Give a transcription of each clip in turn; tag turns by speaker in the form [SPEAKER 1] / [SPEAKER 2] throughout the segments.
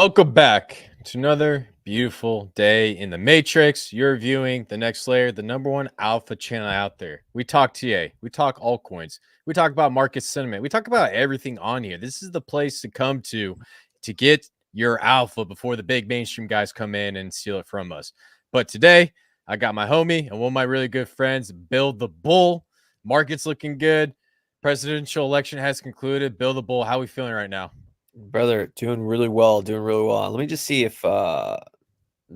[SPEAKER 1] Welcome back to another beautiful day in the Matrix. You're viewing the next layer, the number one alpha channel out there. We talk TA, we talk altcoins, we talk about market sentiment, we talk about everything on here. This is the place to come to get your alpha before the big mainstream guys come in and steal it from us. But today, I got my homie and one of my really good friends, Bill the Bull. Market's looking good. Presidential election has concluded. Bill the Bull, how are we feeling right now?
[SPEAKER 2] Brother, doing really well, Let me just see if the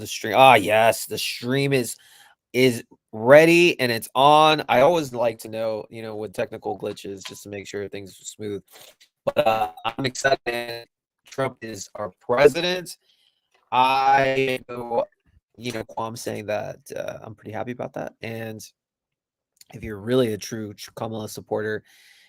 [SPEAKER 2] stream. Yes, the stream is ready and it's on. I always like to know, with technical glitches, just to make sure things are smooth. But I'm excited. Trump is our president. I know, Quam saying that I'm pretty happy about that. And if you're really a true Kamala supporter,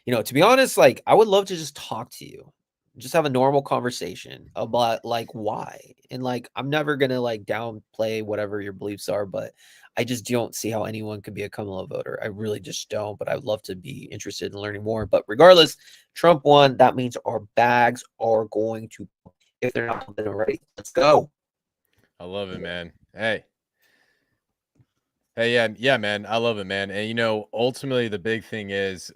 [SPEAKER 2] to be honest, like I would love to just talk to you. Just have a normal conversation about like why. And like I'm never gonna like downplay whatever your beliefs are, but I just don't see how anyone could be a Kamala voter. I really just don't, but I'd love to be interested in learning more. But regardless, Trump won. That means our bags are going to, if they're not already, let's go.
[SPEAKER 1] I love it, man. Hey, yeah, man. I love it, man. And ultimately the big thing is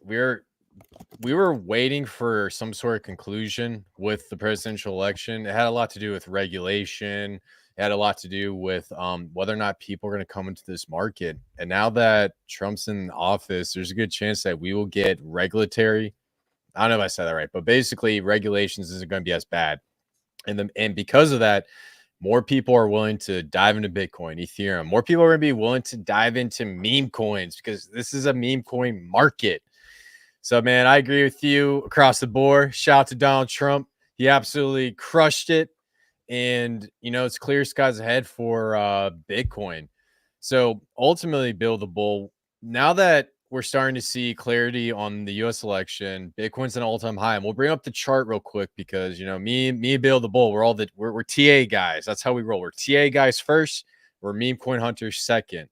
[SPEAKER 1] we were waiting for some sort of conclusion with the presidential election. It had a lot to do with regulation. It had a lot to do with whether or not people are going to come into this market. And now that Trump's in office, there's a good chance that we will get regulatory. I don't know if I said that right, but basically regulations isn't going to be as bad. And because of that, more people are willing to dive into Bitcoin, Ethereum. More people are going to be willing to dive into meme coins because this is a meme coin market. So, man, I agree with you across the board. Shout out to Donald Trump. He absolutely crushed it. And, it's clear skies ahead for Bitcoin. So, ultimately, Bill the Bull, now that we're starting to see clarity on the U.S. election, Bitcoin's an all-time high. And we'll bring up the chart real quick because, me and Bill the Bull, we're TA guys. That's how we roll. We're TA guys first. We're meme coin hunters second.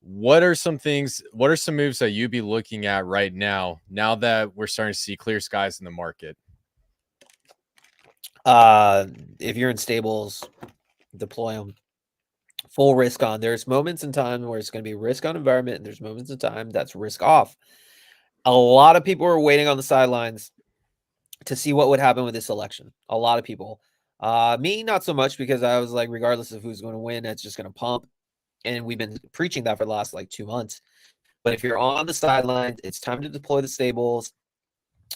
[SPEAKER 1] What are some moves that you'd be looking at right now that we're starting to see clear skies in the market?
[SPEAKER 2] If you're in stables, deploy them. Full risk on. There's moments in time where it's going to be risk on environment, and there's moments in time that's risk off. A lot of people are waiting on the sidelines to see what would happen with this election. A lot of people. Me, not so much, because I was like, regardless of who's going to win, it's just going to pump. And we've been preaching that for the last like 2 months. But if you're on the sidelines, it's time to deploy the stables.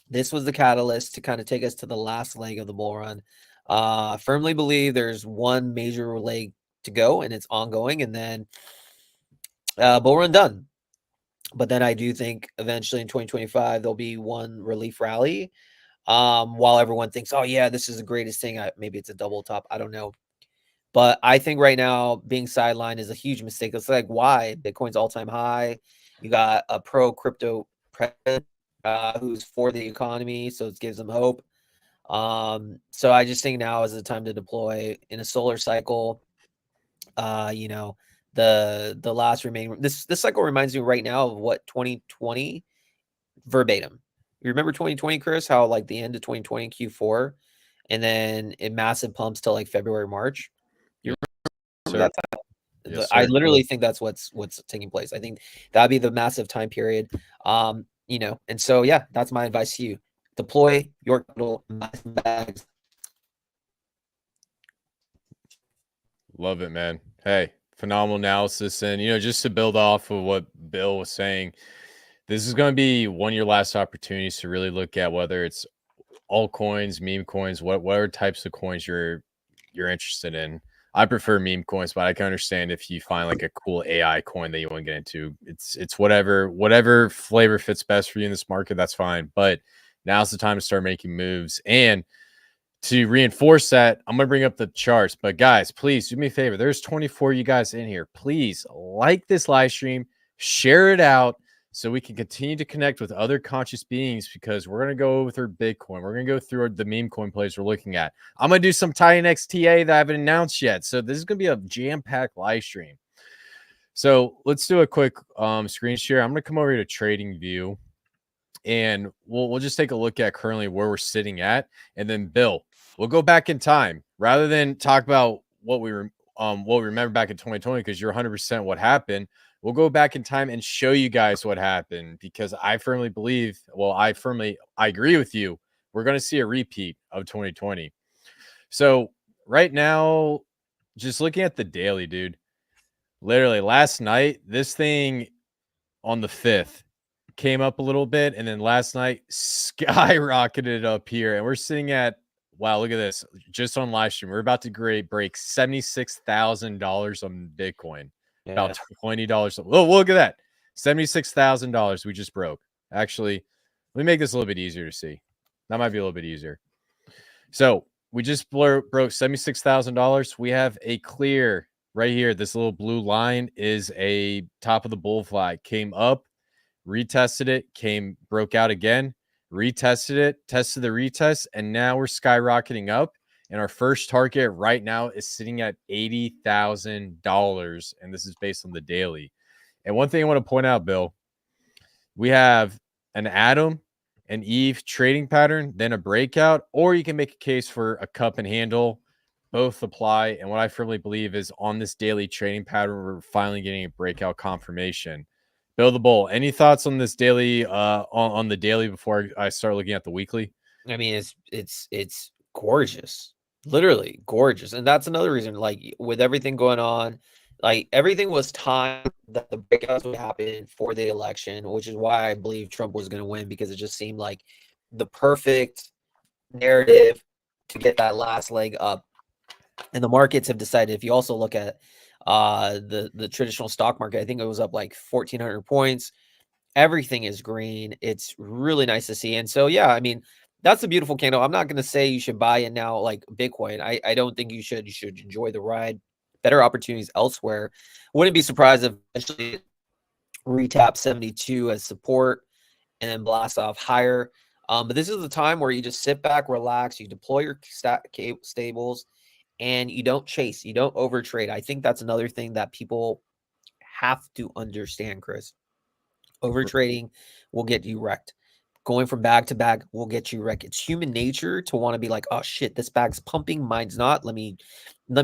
[SPEAKER 2] This was the catalyst to kind of take us to the last leg of the bull run. Firmly believe there's one major leg to go, and it's ongoing, and then bull run done. But then I do think eventually in 2025 there'll be one relief rally. While everyone thinks, oh yeah, this is the greatest thing. Maybe it's a double top. I don't know. But I think right now being sidelined is a huge mistake. It's like, why? Bitcoin's all-time high. You got a pro-crypto president who's for the economy, so it gives them hope. So I just think now is the time to deploy in a solar cycle. The last remaining this cycle reminds me right now of what 2020 verbatim. You remember 2020, Chris? How like the end of 2020 Q4, and then it massive pumps till like February, March. You remember that time?
[SPEAKER 1] Yes,
[SPEAKER 2] I literally think that's what's taking place. I think that'd be the massive time period. And so yeah, that's my advice to you. Deploy your capital bags.
[SPEAKER 1] Love it, man. Hey, phenomenal analysis. And, just to build off of what Bill was saying, this is going to be one of your last opportunities to really look at whether it's altcoins, meme coins, what types of coins you're interested in. I prefer meme coins, but I can understand if you find like a cool AI coin that you want to get into. It's whatever flavor fits best for you in this market, that's fine. But now's the time to start making moves. And to reinforce that, I'm going to bring up the charts. But guys, please do me a favor. There's 24 of you guys in here. Please like this live stream, share it out so we can continue to connect with other conscious beings, because we're going to go through Bitcoin. We're going to go through the meme coin plays we're looking at. I'm going to do some tie-in XTA that I haven't announced yet. So this is going to be a jam-packed live stream. So let's do a quick screen share. I'm going to come over to Trading View, and we'll just take a look at currently where we're sitting at. And then Bill, we'll go back in time rather than talk about what we remember back in 2020, because you're 100% what happened. We'll go back in time and show you guys what happened, because I firmly believe, I agree with you. We're going to see a repeat of 2020. So right now, just looking at the daily, dude, literally last night, this thing on the 5th came up a little bit, and then last night skyrocketed up here, and we're sitting at, wow, look at this, just on live stream, we're about to break $76,000 on Bitcoin.
[SPEAKER 2] Yeah.
[SPEAKER 1] About $20. Oh, look at that, $76,000 we just broke. Actually, let me make this a little bit easier to see. That might be a little bit easier. So we just broke $76,000. We have a clear right here. This little blue line is a top of the bull flag. Came up, retested it, broke out again, retested it, tested the retest, and now we're skyrocketing up. And our first target right now is sitting at $80,000. And this is based on the daily. And one thing I want to point out, Bill, we have an Adam and Eve trading pattern, then a breakout, or you can make a case for a cup and handle. Both apply. And what I firmly believe is on this daily trading pattern, we're finally getting a breakout confirmation. Bill the Bull, any thoughts on this daily, on the daily before I start looking at the weekly?
[SPEAKER 2] I mean, it's gorgeous, literally gorgeous. And that's another reason, like with everything going on, like everything was timed that the breakouts would happen for the election, which is why I believe Trump was going to win, because it just seemed like the perfect narrative to get that last leg up. And the markets have decided, if you also look at the traditional stock market, I think it was up like 1,400 points. Everything is green. It's really nice to see. And so, yeah, I mean, that's a beautiful candle. I'm not going to say you should buy it now like Bitcoin. I don't think you should. You should enjoy the ride. Better opportunities elsewhere. Wouldn't be surprised if eventually retap 72 as support and then blast off higher. But this is the time where you just sit back, relax, you deploy your stables, and you don't chase, you don't overtrade. I think that's another thing that people have to understand, Chris. Overtrading will get you wrecked. Going from bag to bag will get you wrecked. It's human nature to want to be like, oh shit, this bag's pumping, mine's not. Let me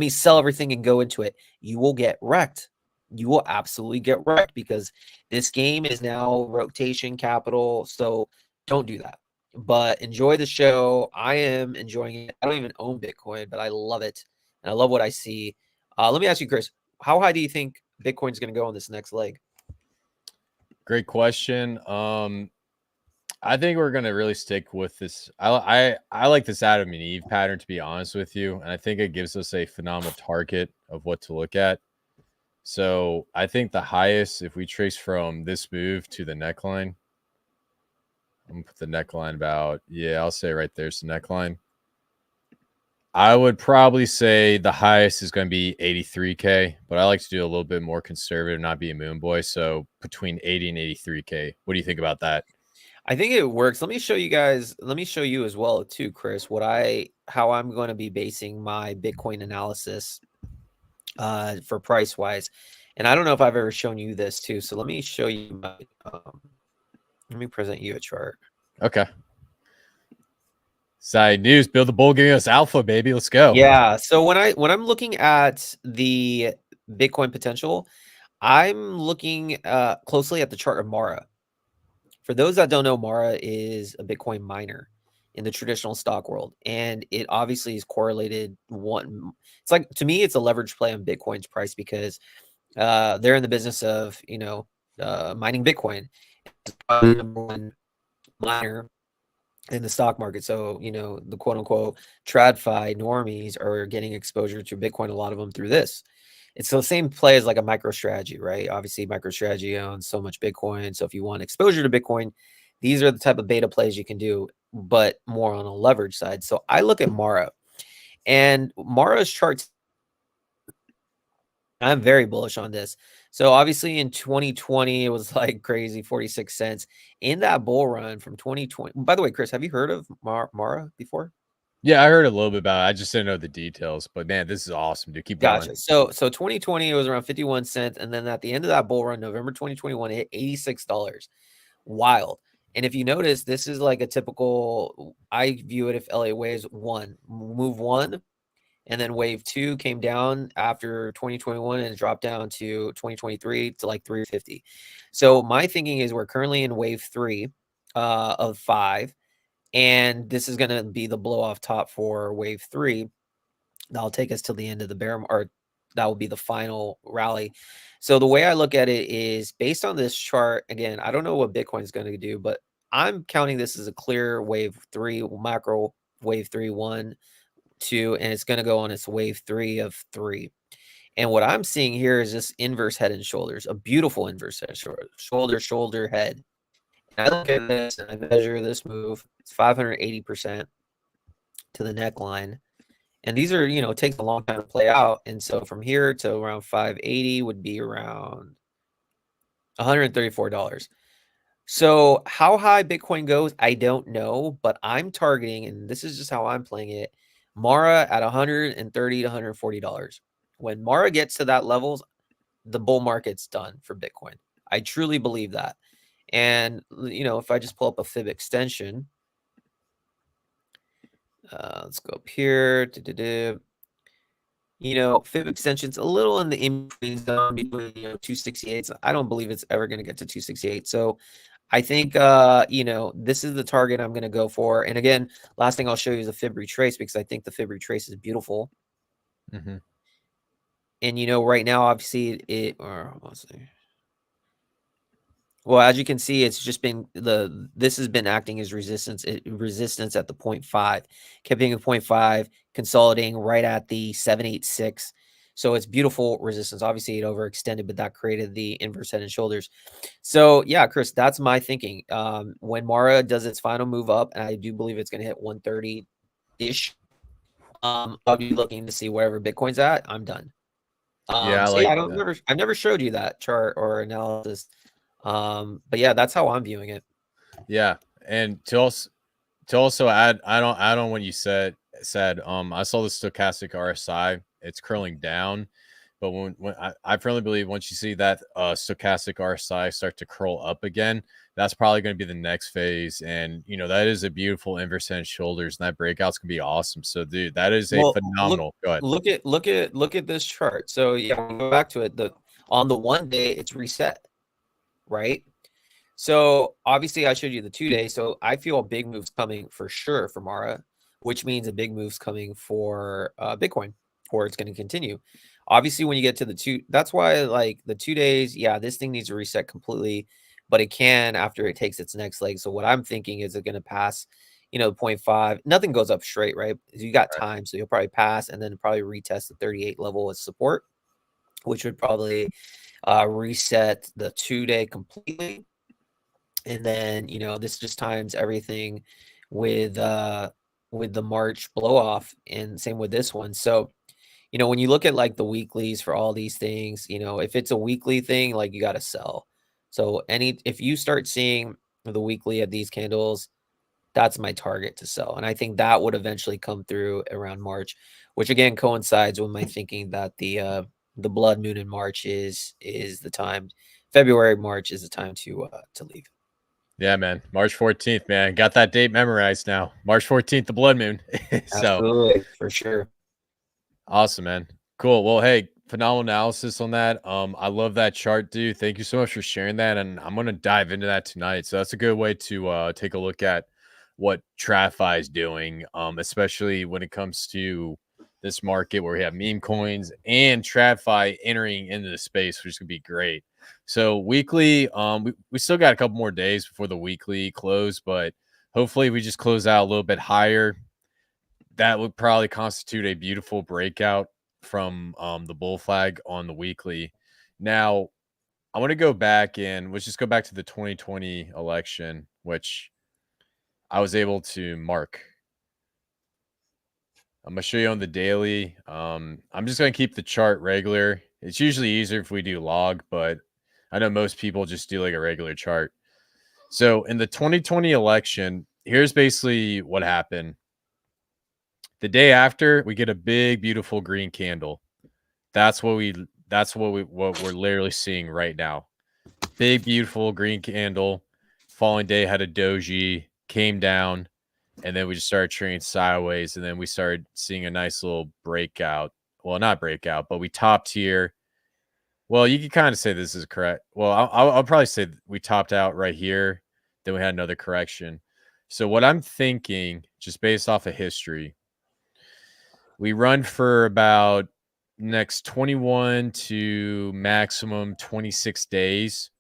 [SPEAKER 2] sell everything and go into it. You will get wrecked. You will absolutely get wrecked, because this game is now rotation capital. So don't do that. But enjoy the show. I am enjoying it. I don't even own Bitcoin, but I love it. And I love what I see. Let me ask you, Chris, how high do you think Bitcoin's going to go on this next leg?
[SPEAKER 1] Great question. I think we're gonna really stick with this. I like this Adam and Eve pattern, to be honest with you, and I think it gives us a phenomenal target of what to look at. So I think the highest, if we trace from this move to the neckline, I'm gonna put the neckline about, I'll say right there's the neckline. I would probably say the highest is going to be 83K, but I like to do a little bit more conservative, not be a moon boy. So between 80 and 83K. What do you think about that?
[SPEAKER 2] I think it works. Let me show you guys. Let me show you as well too, Chris, how I'm going to be basing my Bitcoin analysis for price wise. And I don't know if I've ever shown you this too. So let me show you my, let me present you a chart.
[SPEAKER 1] Okay. Side news, Bill the Bull giving us alpha, baby. Let's go.
[SPEAKER 2] Yeah. So when I'm looking at the Bitcoin potential, I'm looking closely at the chart of Mara. For those that don't know, Mara is a Bitcoin miner in the traditional stock world, and it obviously is correlated. It's like, to me, it's a leverage play on Bitcoin's price, because they're in the business of mining Bitcoin. It's probably the number one miner in the stock market. So the quote unquote TradFi normies are getting exposure to Bitcoin. A lot of them through this. It's the same play as like a MicroStrategy, right? Obviously, MicroStrategy owns so much Bitcoin. So if you want exposure to Bitcoin, these are the type of beta plays you can do, but more on a leverage side. So I look at Mara, and Mara's charts, I'm very bullish on this. So obviously in 2020, it was like crazy, 46 cents. In that bull run from 2020, by the way, Chris, have you heard of Mara before?
[SPEAKER 1] Yeah, I heard a little bit about it. I just didn't know the details, but man, this is awesome, dude. Keep going.
[SPEAKER 2] Gotcha. So 2020, it was around 51 cents. And then at the end of that bull run, November 2021, it hit $86. Wild. And if you notice, this is like a typical, I view it if Elliott waves move one, and then wave two came down after 2021 and dropped down to 2023 to like 350. So my thinking is we're currently in wave three of 5, and this is going to be the blow off top for wave three. That'll take us to the end of the bear, or that will be the final rally. So the way I look at it is based on this chart. Again, I don't know what Bitcoin is going to do, but I'm counting this as a clear wave three, macro wave 3, 1, 2, and it's going to go on its wave 3 of 3. And what I'm seeing here is this inverse head and shoulders, a beautiful inverse head, shoulder, head. And I look at this and I measure this move. It's 580% to the neckline. And these are, it takes a long time to play out. And so from here to around 580 would be around $134. So how high Bitcoin goes, I don't know, but I'm targeting, and this is just how I'm playing it, Mara at $130 to $140. When Mara gets to that levels, the bull market's done for Bitcoin. I truly believe that. And, if I just pull up a fib extension, let's go up here. Fib extension's a little in the in-between zone between 268. I don't believe it's ever going to get to 268. So I think this is the target I'm going to go for. And again, last thing I'll show you is a fib retrace, because I think the fib retrace is beautiful.
[SPEAKER 1] Mm-hmm.
[SPEAKER 2] And right now, obviously, let's see. Well, as you can see, it's just been this has been acting as resistance at the 0.5, kept being at 0.5, consolidating right at the 786. So it's beautiful resistance. Obviously, it overextended, but that created the inverse head and shoulders. So yeah, Chris, that's my thinking. When Mara does its final move up, and I do believe it's going to hit 130-ish, I'll be looking to see wherever Bitcoin's at. I'm done.
[SPEAKER 1] Yeah,
[SPEAKER 2] So yeah, I've never showed you that chart or analysis. But yeah, that's how I'm viewing it.
[SPEAKER 1] Yeah, and to also add on what you said, I saw the stochastic RSI. It's curling down, but when I firmly believe once you see that stochastic RSI start to curl up again, that's probably going to be the next phase. And that is a beautiful inverse head and shoulders, and that breakout's gonna be awesome. So dude, that is a phenomenal. Go ahead.
[SPEAKER 2] Look at this chart. So yeah, we'll go back to it. On the 1 day, it's reset, right? So obviously I showed you the 2 day. So I feel a big move's coming for sure for Mara, which means a big move's coming for Bitcoin, or it's going to continue. Obviously, when you get to the 2, that's why like the 2 days, yeah, this thing needs to reset completely, but it can after it takes its next leg. So what I'm thinking is it going to pass, 0.5. Nothing goes up straight, right? You got time, so you'll probably pass and then probably retest the 38 level as support, which would probably reset the 2 day completely. And then, this just times everything with the March blow off, and same with this one. So, when you look at like the weeklies for all these things, if it's a weekly thing, like you got to sell. So if you start seeing the weekly of these candles, that's my target to sell. And I think that would eventually come through around March, which again coincides with my thinking that the blood moon in March is the time. February, March is the time to leave.
[SPEAKER 1] Yeah, man. March 14th, man. Got that date memorized now. March 14th, the blood moon. So
[SPEAKER 2] Absolutely, for sure.
[SPEAKER 1] awesome, man. Cool. Well, hey, phenomenal analysis on that. I love that chart, dude. Thank you so much for sharing that. And I'm gonna dive into that tonight. So that's a good way to take a look at what Trafi is doing, especially when it comes to this market where we have meme coins and Trafi entering into the space, which is gonna be great. So weekly, we still got a couple more days before the weekly close, but hopefully we just close out a little bit higher. That would probably constitute a beautiful breakout from the bull flag on the weekly. Now, I want to go back and let's just go back to the 2020 election, which I was able to mark. I'm gonna show you on the daily. I'm just gonna keep the chart regular. It's usually easier if we do log, but I know most people just do like a regular chart. So in the 2020 election, here's basically what happened. The day after, we get a big, beautiful green candle. That's what we're literally seeing right now. Big, beautiful green candle following day had a doji, came down, and then we just started trading sideways, and then we started seeing a nice little breakout. Well, not breakout, but we topped here. Well, you can kind of say this is correct. Well, I'll probably say we topped out right here. Then we had another correction. So what I'm thinking, just based off of history, we run for about next 21 to maximum 26 days.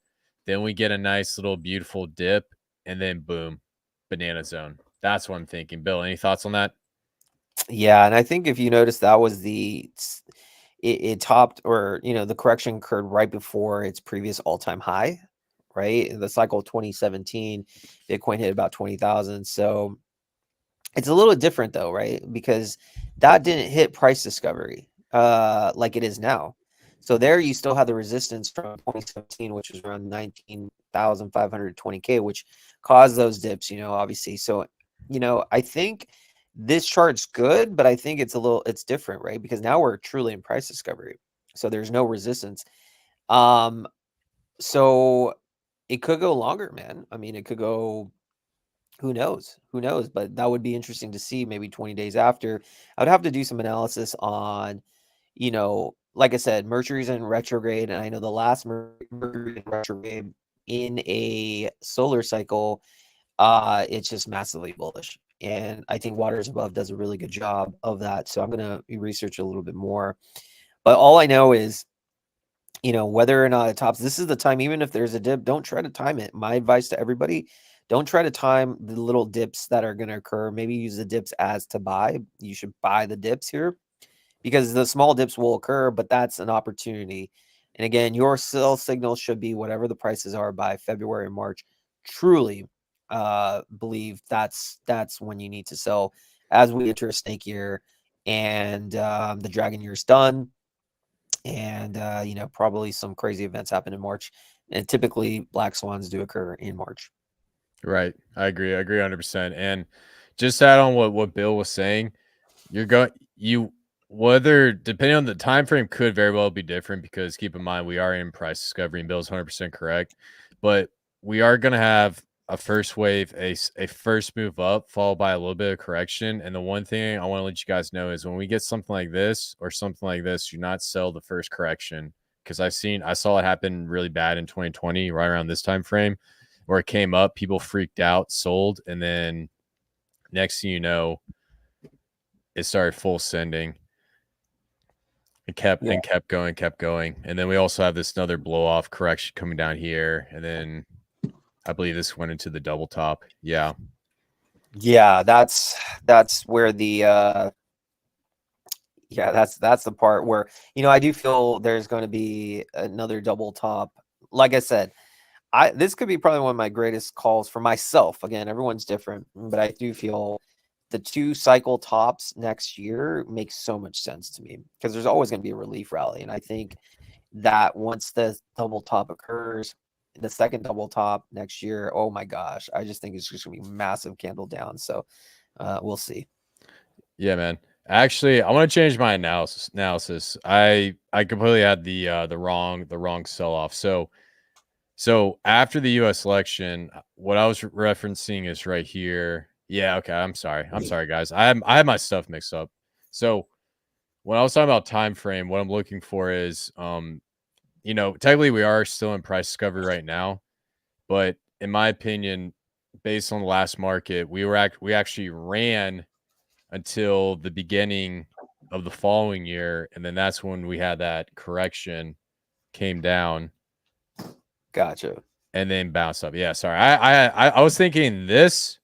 [SPEAKER 1] Then we get a nice little beautiful dip, and then boom, banana zone. That's what I'm thinking. Bill, any thoughts on that?
[SPEAKER 2] Yeah, and I think if you notice, that was it topped, or the correction occurred right before its previous all-time high, right? In the cycle of 2017, Bitcoin hit about 20,000. So it's a little different though, right? Because that didn't hit price discovery like it is now. So there you still have the resistance from 2017, which was around 19,520K, which caused those dips, obviously. So, I think this chart's good, but I think it's different, right? Because now we're truly in price discovery. So there's no resistance. So it could go longer, man. I mean, it could go, who knows? Who knows? But that would be interesting to see maybe 20 days after. I would have to do some analysis on, like I said, Mercury's in retrograde. And I know the last Mercury in retrograde in a solar cycle, it's just massively bullish. And I think Waters Above does a really good job of that. So I'm going to research a little bit more. But all I know is, whether or not it tops, this is the time. Even if there's a dip, don't try to time it. My advice to everybody, don't try to time the little dips that are going to occur. Maybe use the dips as to buy. You should buy the dips here, because the small dips will occur, but that's an opportunity. And again, your sell signal should be whatever the prices are by February and March. Truly believe that's when you need to sell as we enter a snake year, and the dragon year is done. And probably some crazy events happen in March, and typically black swans do occur in March.
[SPEAKER 1] Right. I agree 100%. And just to add on what Bill was saying, whether depending on the time frame could very well be different, because keep in mind we are in price discovery, and Bill's 100% correct. But we are going to have a first wave, a first move up, followed by a little bit of correction. And the one thing I want to let you guys know is when we get something like this or something like this, do not sell the first correction, because I saw it happen really bad in 2020, right around this time frame, where it came up, people freaked out, sold, and then next thing you know, it started full sending. It kept going. And then we also have this another blow off correction coming down here. And then I believe this went into the double top. Yeah.
[SPEAKER 2] Yeah, that's where the that's the part where, I do feel there's going to be another double top. Like I said, this could be probably one of my greatest calls for myself. Again, everyone's different, but I do feel the 2 cycle tops next year makes so much sense to me, because there's always going to be a relief rally. And I think that once the double top occurs, the second double top next year, oh my gosh, I just think it's just going to be massive candle down. So we'll see.
[SPEAKER 1] Yeah, man. Actually, I want to change my analysis. I completely had the wrong sell off. So after the U.S. election, what I was referencing is right here. Yeah, okay. I'm sorry, guys. I have my stuff mixed up. So when I was talking about time frame, what I'm looking for is, technically we are still in price discovery right now, but in my opinion, based on the last market, we actually ran until the beginning of the following year, and then that's when we had that correction, came down.
[SPEAKER 2] Gotcha.
[SPEAKER 1] And then bounce up. Yeah, sorry. I was thinking this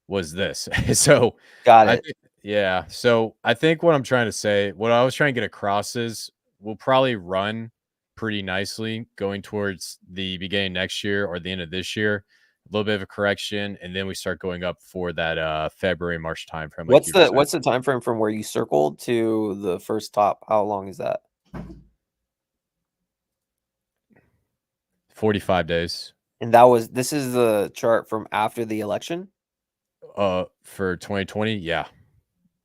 [SPEAKER 1] was this. So
[SPEAKER 2] Got it.
[SPEAKER 1] yeah. So I think what I'm trying to say, what I was trying to get across is we'll probably run pretty nicely going towards the beginning next year or the end of this year. A little bit of a correction, and then we start going up for that February, March time frame.
[SPEAKER 2] What's the time frame from where you circled to the first top? How long is that?
[SPEAKER 1] 45 days.
[SPEAKER 2] And this is the chart from after the election?
[SPEAKER 1] For 2020, yeah.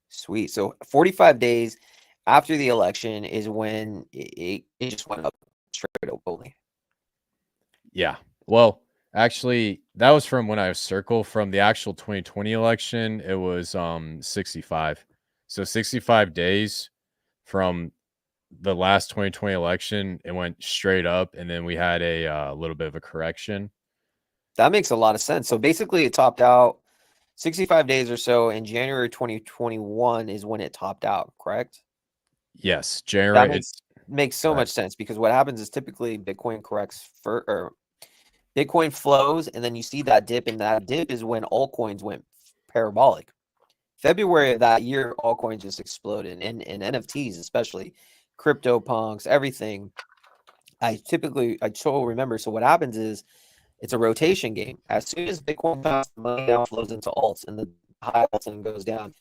[SPEAKER 2] Sweet. So 45 days after the election is when it just went up straight up only.
[SPEAKER 1] Yeah. Well, actually, that was from when I was Circle. From the actual 2020 election, it was 65. So 65 days from the last 2020 election, it went straight up, and then we had a little bit of a correction.
[SPEAKER 2] That makes a lot of sense. So basically, it topped out 65 days or so, and January 2021 is when it topped out, correct?
[SPEAKER 1] Yes,
[SPEAKER 2] That
[SPEAKER 1] January.
[SPEAKER 2] makes so much sense, because what happens is typically Bitcoin corrects for, or Bitcoin flows, and then you see that dip, and that dip is when altcoins went parabolic. February of that year, altcoins just exploded, and NFTs, especially crypto punks, everything. I totally remember. So what happens is it's a rotation game. As soon as Bitcoin passes, money now flows into alts, and the high alts and goes down.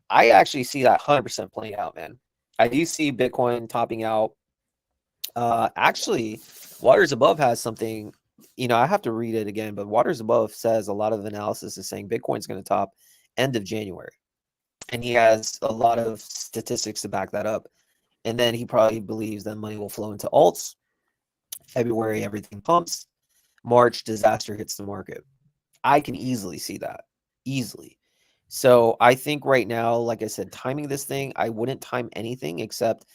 [SPEAKER 2] I actually see that 100% playing out, man. I do see Bitcoin topping out. Actually, Waters Above has something. I have to read it again, but Waters Above says a lot of analysis is saying Bitcoin's going to top end of January, and he has a lot of statistics to back that up. And then he probably believes that money will flow into alts. February, everything pumps. March, disaster hits the market. I can easily see that. Easily. So I think right now, like I said, timing this thing, I wouldn't time anything except,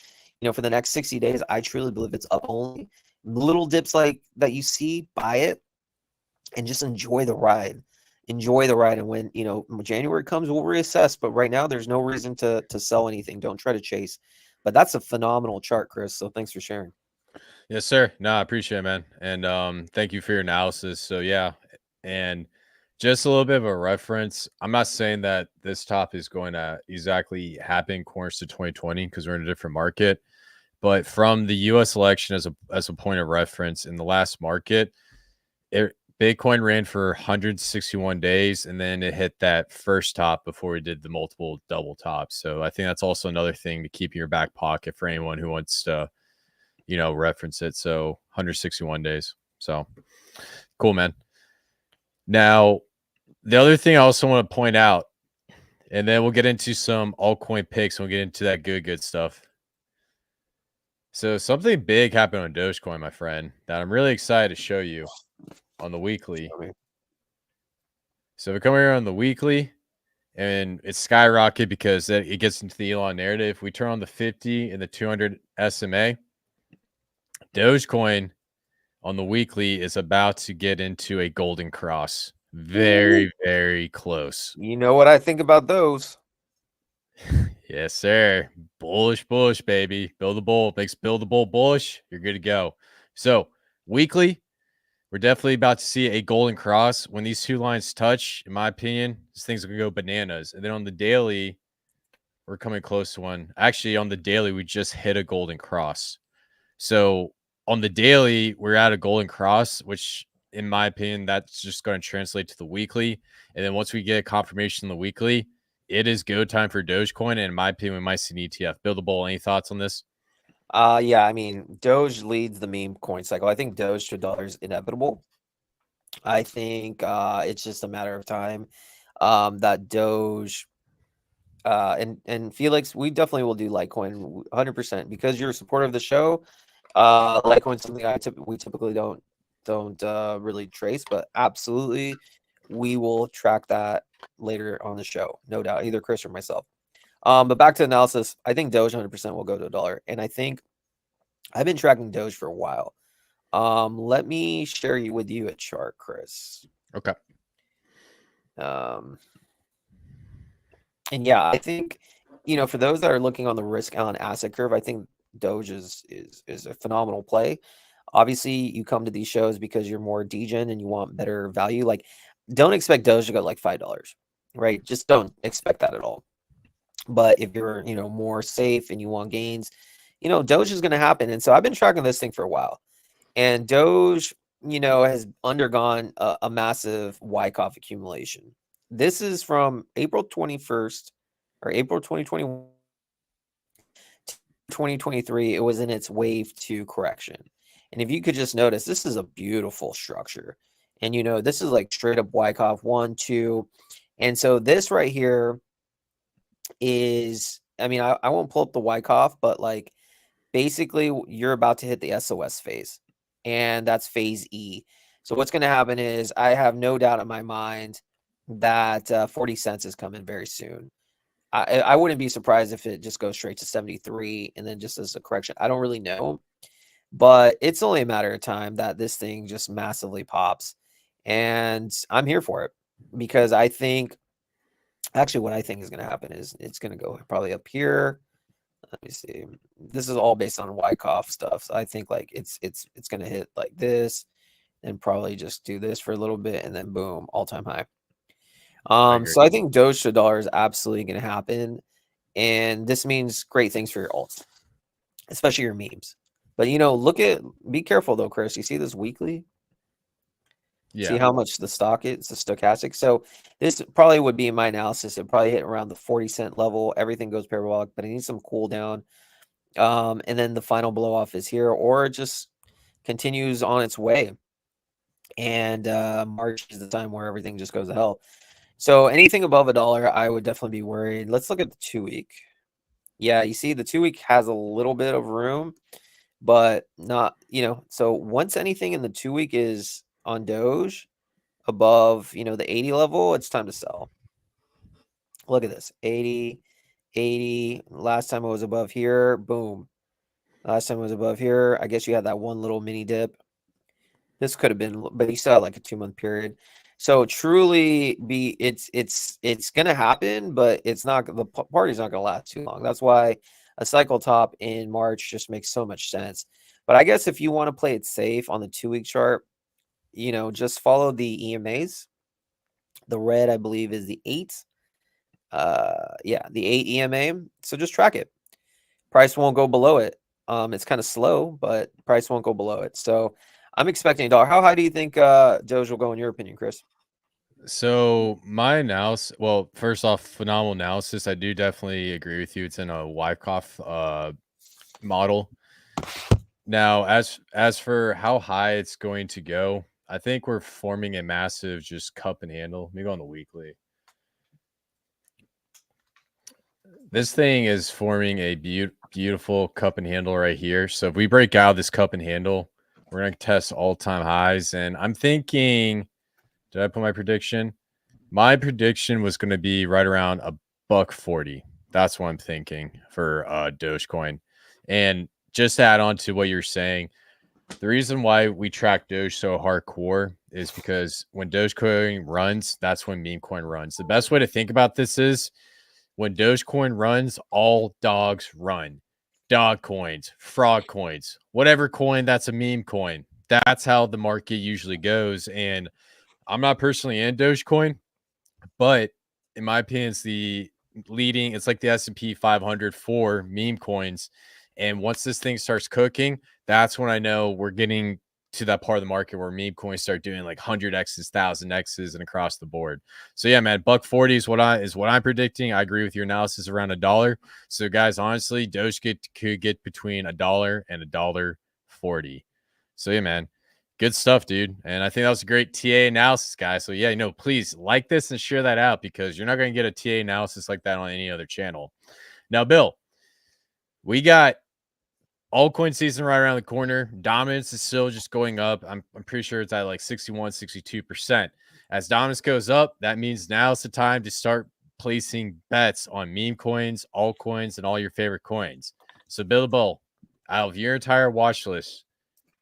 [SPEAKER 2] for the next 60 days, I truly believe it's up only. Little dips like that you see, buy it and just enjoy the ride. Enjoy the ride. And when, January comes, we'll reassess. But right now, there's no reason to sell anything. Don't try to chase. But that's a phenomenal chart, Chris. So thanks for sharing.
[SPEAKER 1] Yes, sir. No, I appreciate it, man. And thank you for your analysis. So yeah, and just a little bit of a reference. I'm not saying that this top is going to exactly happen course to 2020 because we're in a different market. But from the US election as a point of reference, in the last market, Bitcoin ran for 161 days, and then it hit that first top before we did the multiple double tops. So I think that's also another thing to keep in your back pocket for anyone who wants to reference it. So 161 days. So cool, man. Now, the other thing I also want to point out, and then we'll get into some altcoin picks and we'll get into that good stuff. So something big happened on Dogecoin, my friend, that I'm really excited to show you on the weekly. So we come here on the weekly, and it's skyrocketed because it gets into the Elon narrative. We turn on the 50 and the 200 SMA. Dogecoin on the weekly is about to get into a golden cross. Very, very close.
[SPEAKER 2] You know what I think about those?
[SPEAKER 1] Yes, sir. Bullish, baby. Build a bull. Makes build a bull bullish. You're good to go. So weekly, we're definitely about to see a golden cross. When these two lines touch, in my opinion, this thing's gonna go bananas. And then on the daily, we're coming close to one. Actually, on the daily, we just hit a golden cross. So on the daily, we're at a golden cross, which in my opinion, that's just going to translate to the weekly. And then once we get confirmation in the weekly, it is go time for Dogecoin. And in my opinion, we might see an ETF. Build a bull. Any thoughts on this?
[SPEAKER 2] Yeah, I mean, Doge leads the meme coin cycle. I think Doge to dollar is inevitable. I think it's just a matter of time that Doge and Felix, we definitely will do Litecoin 100% because you're a supporter of the show. Litecoin is something we typically don't really trace, but absolutely we will track that later on the show, no doubt, either Chris or myself. But back to analysis, I think Doge 100% will go to $1, and I think I've been tracking Doge for a while. Let me share with you a chart, Chris.
[SPEAKER 1] Okay.
[SPEAKER 2] And yeah, I think for those that are looking on the risk on asset curve, I think Doge is a phenomenal play. Obviously, you come to these shows because you're more degen and you want better value. Like, don't expect Doge to go like $5, right? Just don't expect that at all. But if you're more safe and you want gains, Doge is going to happen. And so I've been tracking this thing for a while, and Doge has undergone a massive Wyckoff accumulation. This is from April 21st or April 2021 to 2023. It was in its wave 2 correction. And if you could just notice, this is a beautiful structure. And this is like straight up Wyckoff 1, 2. And so this right here is, I mean, I won't pull up the Wyckoff, but like basically you're about to hit the SOS phase. And that's phase E. So what's going to happen is I have no doubt in my mind that 40 cents is coming very soon. I wouldn't be surprised if it just goes straight to 73 and then just as a correction. I don't really know, but it's only a matter of time that this thing just massively pops. And I'm here for it because I think, actually, what I think is going to happen is it's going to go probably up here. Let me see. This is all based on Wyckoff stuff. So I think like it's going to hit like this and probably just do this for a little bit and then boom, all-time high. So I think Doge to dollar is absolutely going to happen. And this means great things for your alts, especially your memes. But, you know, be careful though, Chris. You see this weekly?
[SPEAKER 1] Yeah.
[SPEAKER 2] See how much the stock is, the stochastic. So this probably would be my analysis. It probably hit around the 40-cent level. Everything goes parabolic, but it needs some cool down. And then the final blow off is here, or it just continues on its way. And March is the time where everything just goes to hell. So anything above $1, I would definitely be worried. Let's look at the 2-week. Yeah, you see the 2-week has a little bit of room, but not, you know, so once anything in the 2-week is on Doge above, you know, the 80 level, it's time to sell. Look at this, 80, 80. Last time it was above here, boom. Last time it was above here. I guess you had that one little mini dip. This could have been, but you still had like a 2-month period. So truly it's going to happen, but it's not, the party's not going to last too long. That's why a cycle top in March just makes so much sense. But I guess if you want to play it safe on the 2-week chart, you know, just follow the EMAs. The red, I believe, is the 8. Yeah, the 8 EMA. So just track it. Price won't go below it. It's kind of slow, but price won't go below it. So I'm expecting $1. How high do you think Doge will go in your opinion, Chris?
[SPEAKER 1] So my analysis, well, first off, phenomenal analysis. I do definitely agree with you. It's in a Wyckoff model. Now, as for how high it's going to go, I think we're forming a massive just cup and handle. Let me go on the weekly. This thing is forming a beautiful cup and handle right here. So if we break out this cup and handle, we're going to test all-time highs. And I'm thinking, did I put my prediction? My prediction was going to be right around $1.40. That's what I'm thinking for Dogecoin. And just to add on to what you're saying, the reason why we track Doge so hardcore is because when Dogecoin runs, that's when Memecoin runs. The best way to think about this is when Dogecoin runs, all dogs run. Dog coins, frog coins, whatever coin that's a meme coin. That's how the market usually goes. And I'm not personally in Dogecoin, but in my opinion, it's like the S&P 500 for meme coins. And once this thing starts cooking, that's when I know we're getting to that part of the market where meme coins start doing like 100x's, 1000x's, and across the board. So yeah, man, $1.40 is what I'm predicting. I agree with your analysis around $1. So guys, honestly, Doge could get between $1 and $1.40. So yeah, man. Good stuff, dude. And I think that was a great TA analysis, guys. So yeah, please like this and share that out because you're not going to get a TA analysis like that on any other channel. Now, Bill, we got altcoin season right around the corner. Dominance is still just going up. I'm pretty sure it's at like 61, 62%. As dominance goes up, that means now's the time to start placing bets on meme coins, altcoins, and all your favorite coins. So, Bill, out of your entire watch list,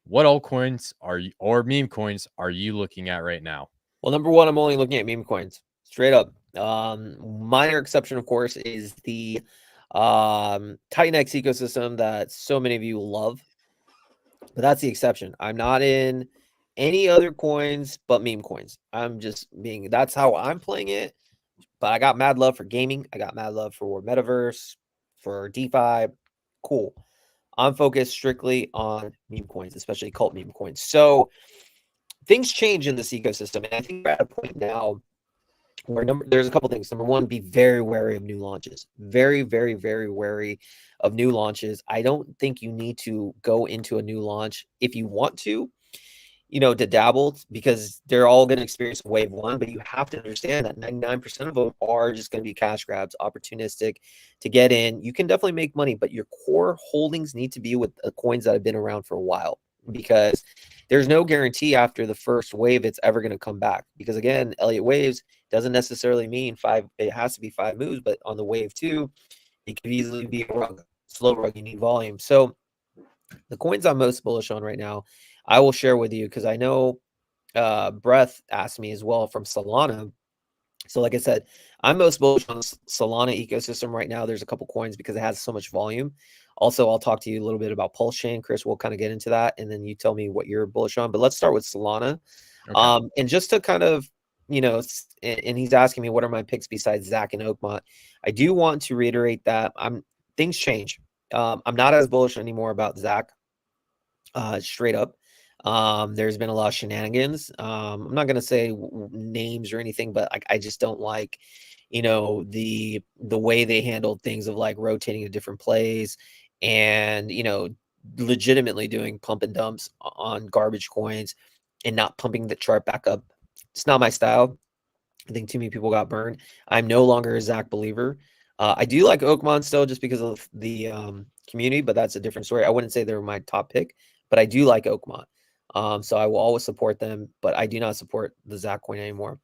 [SPEAKER 1] what altcoins or meme coins are you looking at right now?
[SPEAKER 2] Well, number one, I'm only looking at meme coins straight up. Minor exception, of course, is the Titan X ecosystem that so many of you love, but that's the exception. I'm not in any other coins but meme coins. That's how I'm playing it. But I got mad love for gaming. I got mad love for metaverse, for DeFi. Cool. I'm focused strictly on meme coins, especially cult meme coins. So things change in this ecosystem. And I think we're at a point now where there's a couple things. Number one, be very wary of new launches. Very, very, very wary of new launches. I don't think you need to go into a new launch if you want to dabble, because they're all going to experience wave one, but you have to understand that 99% of them are just going to be cash grabs, opportunistic to get in. You can definitely make money, but your core holdings need to be with coins that have been around for a while. because there's no guarantee after the first wave it's ever going to come back. Because again, Elliott waves doesn't necessarily mean it has to be 5 moves, but on the wave 2, it could easily be a rug, slow rug. You need volume. So the coins I'm most bullish on right now, I will share with you because I know Breath asked me as well from Solana. So like I said, I'm most bullish on Solana ecosystem right now. There's a couple coins because it has so much volume. Also, I'll talk to you a little bit about Pulse Chain. Chris, we'll kind of get into that, and then you tell me what you're bullish on. But let's start with Solana.
[SPEAKER 1] Okay.
[SPEAKER 2] And just to kind of, and he's asking me what are my picks besides Zach and Oakmont. I do want to reiterate that things change. I'm not as bullish anymore about Zach. Straight up. There's been a lot of shenanigans. I'm not gonna say names or anything, but I just don't like, the way they handled things of like rotating to different plays and legitimately doing pump and dumps on garbage coins and not pumping the chart back up. It's not my style. I think too many people got burned. I'm no longer a Zach believer. I do like Oakmont still just because of the community, but that's a different story. I wouldn't say they're my top pick, but I do like Oakmont. So I will always support them, but I do not support the Zach coin anymore.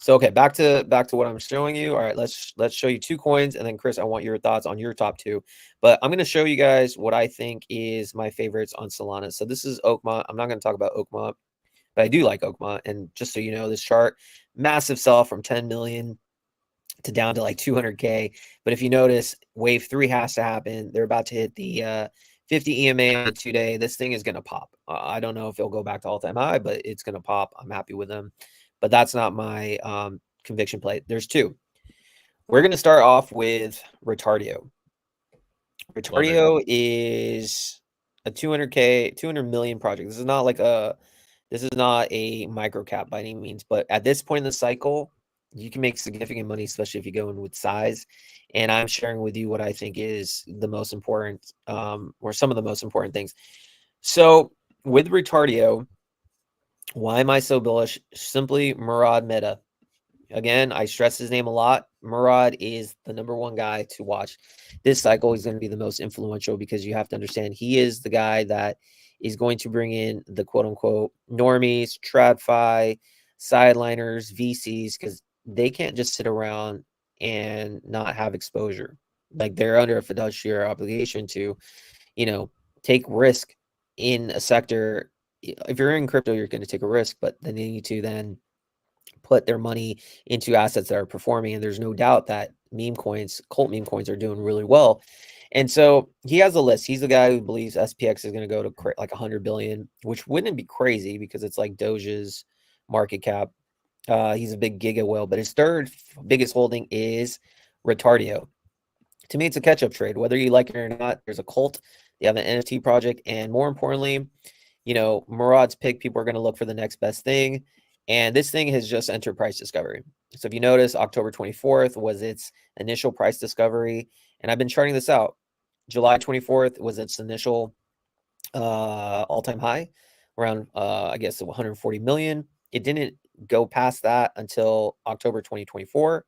[SPEAKER 2] So okay, back to what I'm showing you. All right, let's show you 2 coins, and then Chris, I want your thoughts on your top 2. But I'm going to show you guys what I think is my favorites on Solana. So this is Oakmont. I'm not going to talk about Oakmont, but I do like Oakmont. And just so you know, this chart, massive sell from 10 million to down to like 200K. But if you notice, wave 3 has to happen. They're about to hit the 50 EMA on a 2-day. This thing is going to pop. I don't know if it'll go back to all-time high, but it's going to pop. I'm happy with them. But that's not my conviction play. There's 2. We're going to start off with Retardio. Retardio is a 200K, 200 million project. This is not a micro cap by any means, but at this point in the cycle, you can make significant money, especially if you go in with size. And I'm sharing with you what I think is the most important, or some of the most important things. So with Retardio, why am I so bullish? Simply Murad Mehta. Again, I stress his name a lot. Murad is the #1 guy to watch this cycle. He's going to be the most influential because you have to understand he is the guy that is going to bring in the quote unquote normies, TradFi, sideliners, VCs, because they can't just sit around and not have exposure. Like they're under a fiduciary obligation to, take risk in a sector. If you're in crypto, you're going to take a risk, but then they need to then put their money into assets that are performing. And there's no doubt that cult meme coins are doing really well. And so he has a list. He's the guy who believes SPX is going to go to like 100 billion, which wouldn't be crazy because it's like Doge's market cap. He's a big giga whale, but his third biggest holding is Retardio. To me, it's a catch-up trade. Whether you like it or not, there's a cult. They have an NFT project. And more importantly, Murad's pick, people are going to look for the next best thing. And this thing has just entered price discovery. So if you notice, October 24th was its initial price discovery. And I've been charting this out. July 24th was its initial all-time high, around, I guess, 140 million. It didn't go past that until October 2024.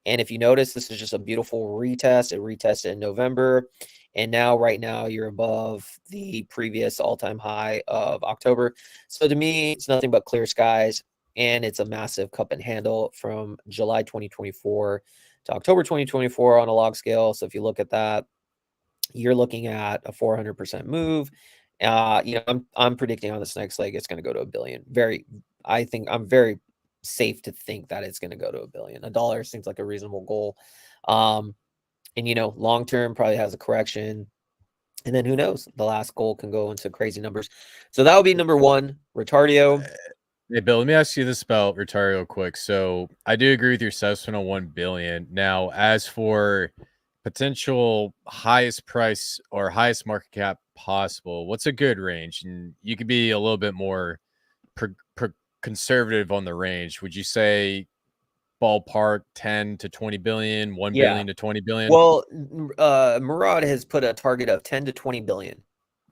[SPEAKER 2] And if you notice, this is just a beautiful retest. It retested in November. And now, right now, you're above the previous all-time high of October. So to me, it's nothing but clear skies. And it's a massive cup and handle from July 2024 to October 2024 on a log scale. So if you look at that, you're looking at a 400% move. I'm predicting on this next leg, it's going to go to $1 billion. I think I'm very safe to think that it's going to go to $1 billion. $1 seems like a reasonable goal. And long term probably has a correction. And then who knows? The last goal can go into crazy numbers. So that would be #1, Retardio.
[SPEAKER 1] Hey, Bill, let me ask you this about Retardio quick. So I do agree with your assessment on 1 billion. Now, as for potential highest price or highest market cap possible, what's a good range? And you could be a little bit more conservative on the range. Would you say ballpark 10 to 20 billion, 1
[SPEAKER 2] Yeah.
[SPEAKER 1] billion to 20 billion?
[SPEAKER 2] Well, Murad has put a target of 10 to 20 billion.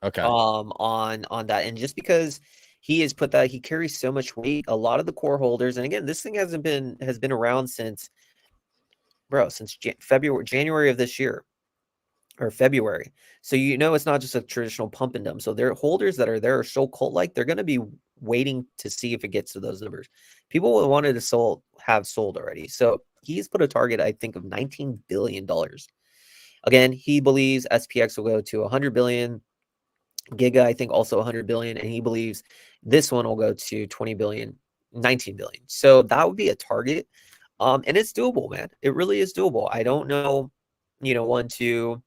[SPEAKER 1] Okay.
[SPEAKER 2] On that. And just because he has put that, he carries so much weight, a lot of the core holders, and again, this thing has been around since January of this year. or February. So it's not just a traditional pump and dump. So their holders that are there are so cult-like, they're going to be waiting to see if it gets to those numbers. People will wanted to have sold already. So he's put a target, I think, of $19 billion. Again, he believes SPX will go to 100 billion. Giga, I think, also 100 billion, and he believes this one will go to 20 billion, 19 billion. So that would be a target. And it's doable, man. It really is doable. I don't know, 1, 2,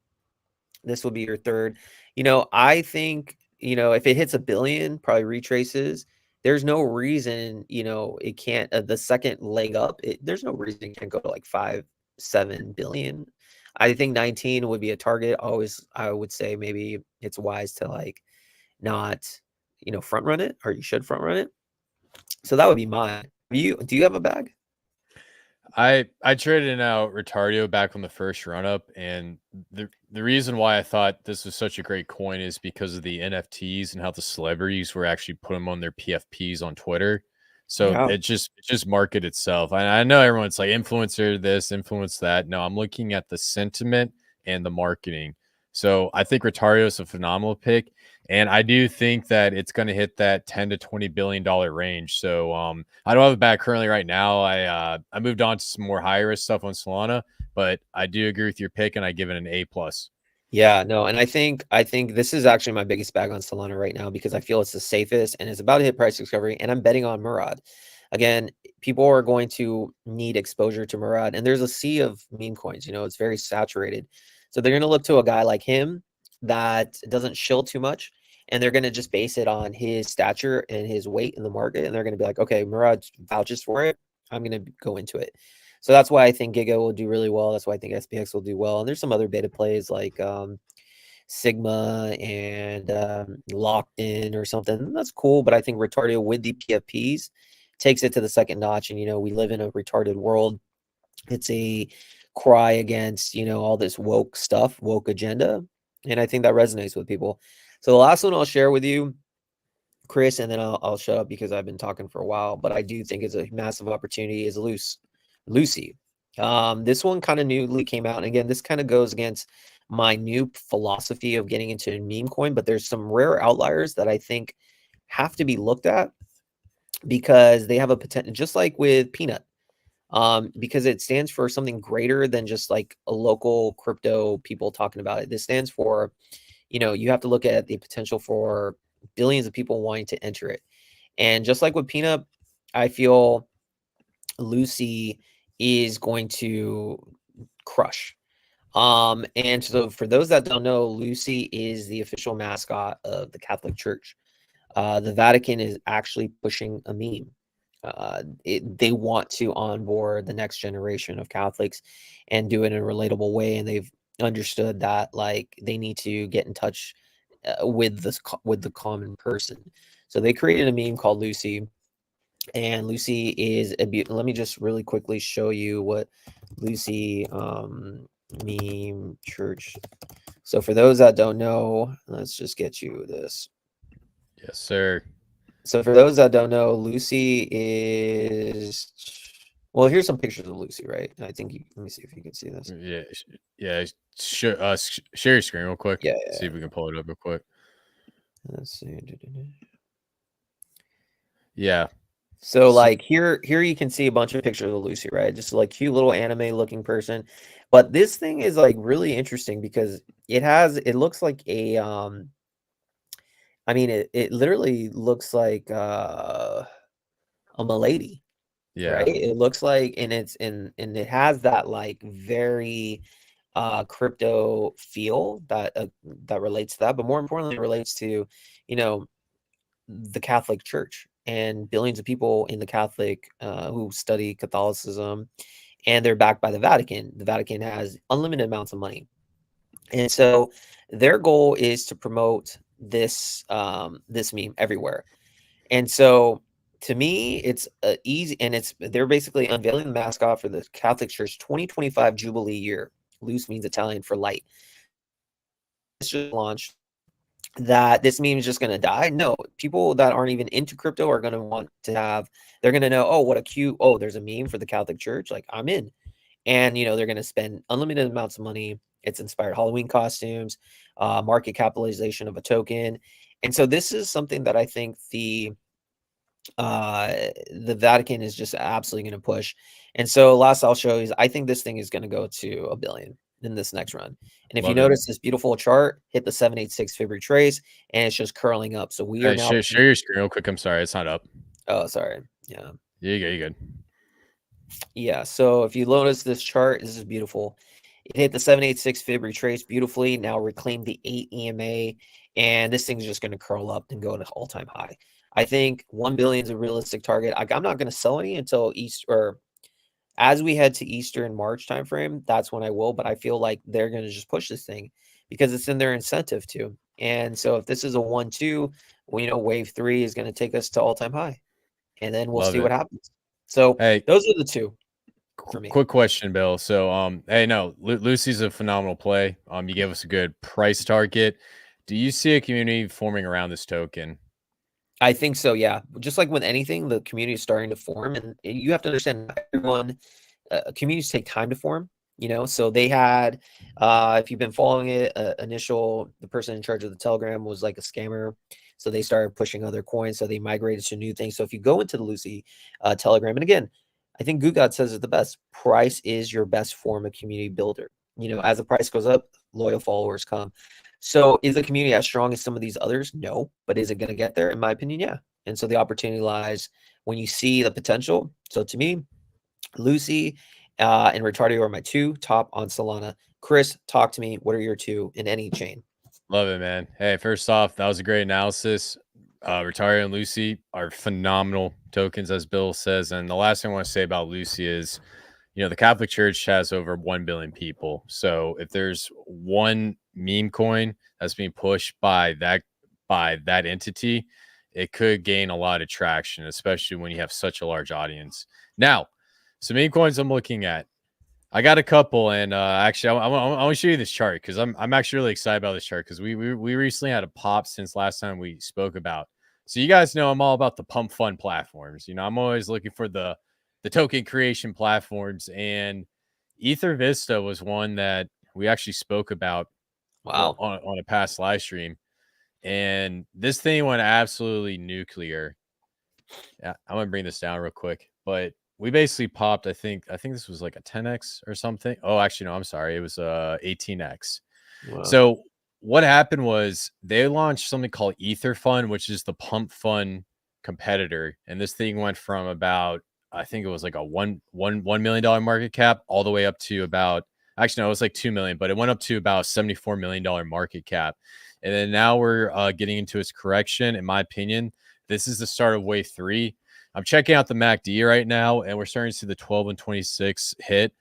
[SPEAKER 2] this will be your third. I think, if it hits a billion, probably retraces. There's no reason, it can't, the second leg up, there's no reason it can't go to like 5, 7 billion. I think 19 would be a target. Always, I would say maybe it's wise to like not, front run it, or you should front run it. So that would be mine. Do you have a bag?
[SPEAKER 1] I traded out Retardio back on the first run up, and the reason why I thought this was such a great coin is because of the NFTs and how the celebrities were actually putting them on their PFPs on Twitter. So
[SPEAKER 2] Yeah.
[SPEAKER 1] it just market itself. I know everyone's like influencer this, influence that. No, I'm looking at the sentiment and the marketing. So I think Retardio is a phenomenal pick. And I do think that it's going to hit that 10 to 20 billion dollar range. So I don't have a bag currently right now. I moved on to some more high risk stuff on Solana, but I do agree with your pick and I give it an A+.
[SPEAKER 2] Yeah, no, and I think this is actually my biggest bag on Solana right now because I feel it's the safest and it's about to hit price discovery, and I'm betting on Murad. Again, people are going to need exposure to Murad, and there's a sea of meme coins. It's very saturated, so they're going to look to a guy like him that doesn't shill too much, and they're going to just base it on his stature and his weight in the market, and they're going to be like, okay, Murad vouches for it, I'm going to go into it. So that's why I think Giga will do really well. That's why I think SPX will do well. And there's some other beta plays like Sigma and Locked In or something. That's cool, but I think Retardio with the PFPs takes it to the second notch. And, we live in a retarded world. It's a cry against, all this woke stuff, woke agenda. And I think that resonates with people. So the last one I'll share with you, Chris, and then I'll shut up because I've been talking for a while, but I do think it's a massive opportunity, is Lucy. This one kind of newly came out. And again, this kind of goes against my new philosophy of getting into meme coin, but there's some rare outliers that I think have to be looked at because they have a potential, just like with Peanut, because it stands for something greater than just like a local crypto people talking about it. This stands for, you have to look at the potential for billions of people wanting to enter it. And just like with Peanut, I feel Lucy is going to crush. And so for those that don't know, Lucy is the official mascot of the Catholic Church. The Vatican is actually pushing a meme. They want to onboard the next generation of Catholics and do it in a relatable way. And they've understood that like they need to get in touch with the common person. So they created a meme called Lucy. And Lucy is let me just really quickly show you what Lucy meme church. So for those that don't know, let's just get you this.
[SPEAKER 1] Yes, sir.
[SPEAKER 2] So for those that don't know, Lucy is, well, here's some pictures of Lucy, right? I think let me see if you can see this.
[SPEAKER 1] Yeah. Share your screen real quick.
[SPEAKER 2] Yeah.
[SPEAKER 1] See if we can pull it up real quick.
[SPEAKER 2] Let's see.
[SPEAKER 1] Yeah.
[SPEAKER 2] So like here you can see a bunch of pictures of Lucy, right? Just like cute little anime looking person. But this thing is like really interesting because it looks like a I mean it literally looks like a milady,
[SPEAKER 1] Yeah.
[SPEAKER 2] right? It looks like, and it has that like very crypto feel that relates to that, but more importantly it relates to, the Catholic Church and billions of people in the Catholic who study Catholicism, and they're backed by the Vatican. The Vatican has unlimited amounts of money, and so their goal is to promote this this meme everywhere. And so to me, it's easy, and they're basically unveiling the mascot for the Catholic Church 2025 Jubilee year. Luce means Italian for light. It's just launched. That this meme is just going to die. No, people that aren't even into crypto are going to want to have, they're going to know, oh, what a cute, oh, there's a meme for the Catholic Church. Like I'm in. And, they're going to spend unlimited amounts of money. It's inspired Halloween costumes, market capitalization of a token. And so this is something that I think the Vatican is just absolutely going to push. And so last I'll show you is I think this thing is going to go to $1 billion in this next run. And if you
[SPEAKER 1] Love it.
[SPEAKER 2] notice this beautiful chart, hit the 786 Fib retrace, and it's just curling up. So we are
[SPEAKER 1] Hey,
[SPEAKER 2] now.
[SPEAKER 1] share your screen real quick. I'm sorry, it's not up.
[SPEAKER 2] Oh, sorry. Yeah.
[SPEAKER 1] Yeah, you good.
[SPEAKER 2] Yeah. So if you notice this chart, this is beautiful. It hit the 786 Fib retrace beautifully. Now reclaim the 8 EMA, and this thing's just going to curl up and go to all-time high. I think 1 billion is a realistic target. I'm not going to sell any until Easter, or as we head to Easter and March timeframe. That's when I will. But I feel like they're going to just push this thing because it's in their incentive to. And so if this is a 1-2, well, wave 3 is going to take us to all-time high, and then we'll see what happens. So
[SPEAKER 1] Hey,
[SPEAKER 2] those are the two. For me.
[SPEAKER 1] Quick question, Bill. So, hey, no, Lucy's a phenomenal play. You gave us a good price target. Do you see a community forming around this token?
[SPEAKER 2] I think so, yeah. Just like with anything, the community is starting to form, and you have to understand everyone. Communities take time to form. So they had, if you've been following it, the person in charge of the Telegram was like a scammer. So they started pushing other coins. So they migrated to new things. So if you go into the Lucy Telegram, and again, I think Gugat says it the best, price is your best form of community builder. As the price goes up, loyal followers come. So is the community as strong as some of these others? No. But is it going to get there? In my opinion, yeah. And so the opportunity lies when you see the potential. So to me, Lucy and Retardio are my two top on Solana. Chris, talk to me. What are your two in any chain?
[SPEAKER 1] Love it, man. Hey, first off, that was a great analysis. Retario and Lucy are phenomenal tokens, as Bill says. And the last thing I want to say about Lucy is, the Catholic Church has over 1 billion people. So if there's one meme coin that's being pushed by that entity, it could gain a lot of traction, especially when you have such a large audience. Now, some meme coins I'm looking at. I got a couple, and actually, I want to show you this chart because I'm actually really excited about this chart because we recently had a pop since last time we spoke about. So you guys know I'm all about the pump fund platforms. I'm always looking for the token creation platforms, and Ether Vista was one that we actually spoke about
[SPEAKER 2] Wow.
[SPEAKER 1] on a past live stream, and this thing went absolutely nuclear. Yeah, I'm gonna bring this down real quick, but we basically popped. I think this was like a 10x or something. Oh, actually, no, I'm sorry. It was 18x.
[SPEAKER 2] Wow.
[SPEAKER 1] So what happened was they launched something called Ether Fund, which is the pump fund competitor, and this thing went from about, I think it was like a $1 million market cap all the way up to about, actually no, it was like 2 million, but it went up to about $74 million market cap, and then now we're getting into its correction. In my opinion, this is the start of wave 3. I'm checking out the MACD right now, and we're starting to see the 12 and 26 hit.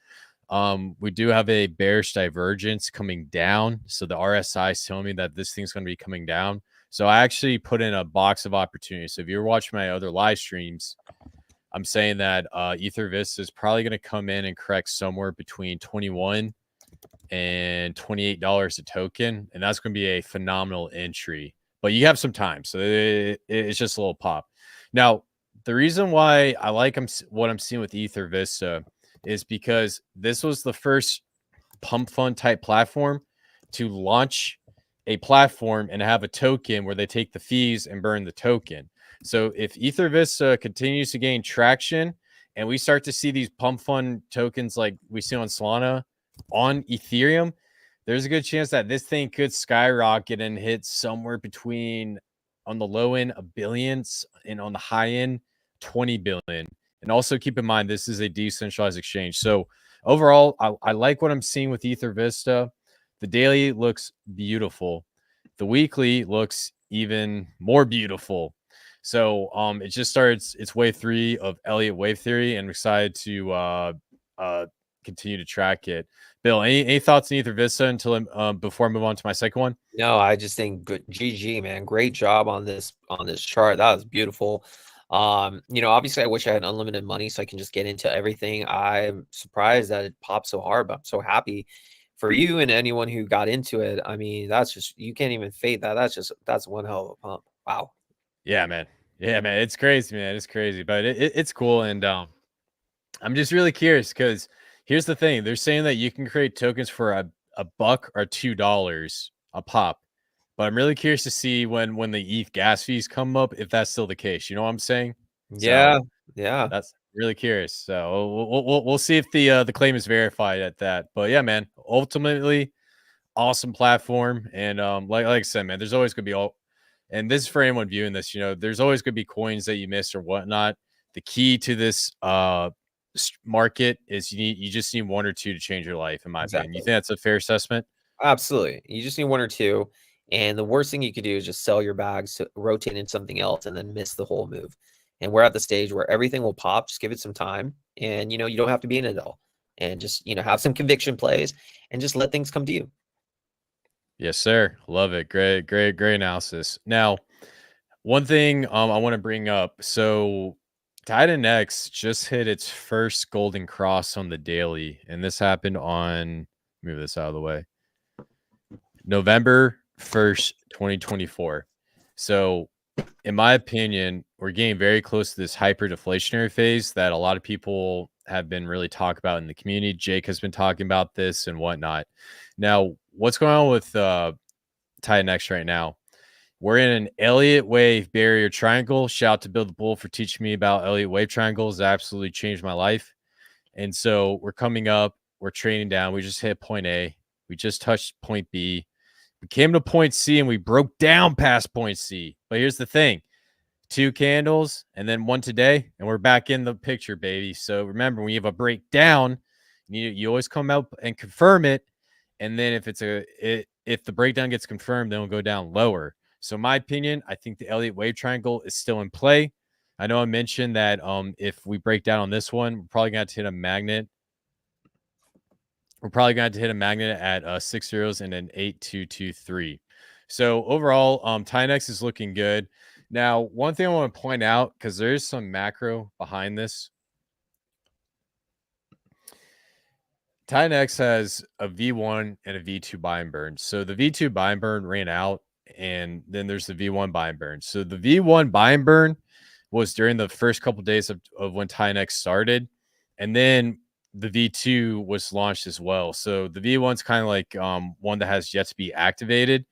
[SPEAKER 1] We do have a bearish divergence coming down. So the RSI is telling me that this thing's going to be coming down. So I actually put in a box of opportunities. So if you're watching my other live streams, I'm saying that Ether Vista is probably going to come in and correct somewhere between 21 and $28 a token. And that's going to be a phenomenal entry. But you have some time. So it's just a little pop. Now, the reason why I like what I'm seeing with Ether Vista is because this was the first pump fund type platform to launch a platform and have a token where they take the fees and burn the token. So if Ether Vista continues to gain traction and we start to see these pump fund tokens like we see on Solana on Ethereum, there's a good chance that this thing could skyrocket and hit somewhere between, on the low end, $1 billion, and on the high end, 20 billion. And also keep in mind, this is a decentralized exchange. So overall, I like what I'm seeing with Ether Vista. The daily looks beautiful. The weekly looks even more beautiful. So it just starts its wave 3 of Elliott wave theory, and I'm excited to continue to track it. Bill, any thoughts on Ether Vista until before I move on to my second one?
[SPEAKER 2] No, I just think good GG, man. Great job on this chart. That was beautiful. Obviously I wish I had unlimited money so I can just get into everything. I'm surprised that it popped so hard, but I'm so happy for you and anyone who got into it. I mean, that's just, you can't even fade that. That's one hell of a pump. Wow.
[SPEAKER 1] Yeah, man. Yeah, man. It's crazy, man. It's crazy, but it's cool. And I'm just really curious because here's the thing. They're saying that you can create tokens for $1 or $2 a pop. But I'm really curious to see when the ETH gas fees come up, if that's still the case. You know what I'm saying?
[SPEAKER 2] Yeah,
[SPEAKER 1] So
[SPEAKER 2] yeah,
[SPEAKER 1] that's really curious. So we'll see if the claim is verified at that. But yeah, man, ultimately awesome platform. And like I said, man, there's always gonna be all, and this is for anyone viewing this, there's always gonna be coins that you miss or whatnot. The key to this market is you just need one or two to change your life, in my opinion. You
[SPEAKER 2] exactly.
[SPEAKER 1] think that's a fair assessment?
[SPEAKER 2] Absolutely. You just need one or two. And the worst thing you could do is just sell your bags to rotate into something else and then miss the whole move. And we're at the stage where everything will pop. Just give it some time. And you don't have to be in it all. And just, have some conviction plays and just let things come to you.
[SPEAKER 1] Yes, sir. Love it. Great analysis. Now, one thing I want to bring up. So Titan X just hit its first golden cross on the daily, and this happened on, move this out of the way, November 1st, 2024. So in my opinion, we're getting very close to this hyper deflationary phase that a lot of people have been really talking about in the community. Jake has been talking about this and whatnot. Now, what's going on with Titan X right now? We're in an Elliott wave barrier triangle. Shout out to Bill the Bull for teaching me about Elliott wave triangles. It absolutely changed my life. And so we're coming up, we're trading down. We just hit point A. We just touched point B. We came to point C and we broke down past point C. But here's the thing: 2 candles and then one today, and we're back in the picture, baby. So remember, when you have a breakdown, you always come out and confirm it. And then if if the breakdown gets confirmed, then we'll go down lower. So in my opinion, I think the Elliott wave triangle is still in play. I know I mentioned that if we break down on this one, we're probably gonna have to hit a magnet. We're probably going to hit a magnet at 6 zeros and an 8223. So overall, Tinex is looking good. Now, one thing I want to point out, because there is some macro behind this. Tinex has a V1 and a V2 buy and burn. So the V2 buy and burn ran out, and then there's the V1 buy and burn. So the V1 buy and burn was during the first couple of days of when Tinex started, and then the V2 was launched as well. So the V1's kind of like one that has yet to be activated.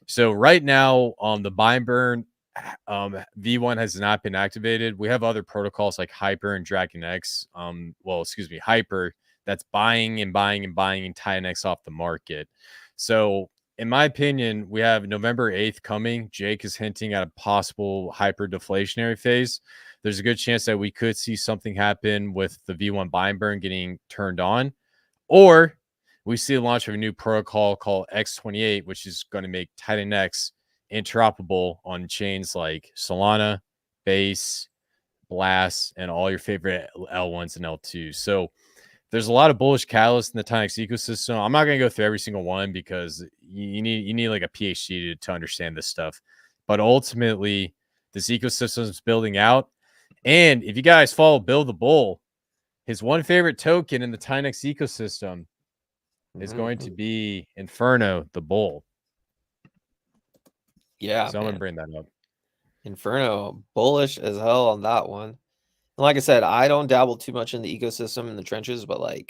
[SPEAKER 1] So right now, the buy and burn V1 has not been activated. We have other protocols like Hyper and Dragon X. Hyper, that's buying and buying and buying Titan X off the market. So in my opinion, we have November 8th coming. Jake is hinting at a possible hyper deflationary phase. There's a good chance that we could see something happen with the V1 buy and burn getting turned on, or we see the launch of a new protocol called X28, which is going to make Titan X interoperable on chains like Solana, Base, Blast, and all your favorite L1s and L2s. So there's a lot of bullish catalysts in the Titan X ecosystem. I'm not going to go through every single one because you need like a PhD to understand this stuff. But ultimately, this ecosystem is building out. And if you guys follow Bill the Bull, his one favorite token in the Titan X ecosystem is going to be Inferno the Bull.
[SPEAKER 2] Yeah,
[SPEAKER 1] So I'm going to bring that up.
[SPEAKER 2] Inferno, bullish as hell on that one. And like I said, I don't dabble too much in the ecosystem in the trenches, but I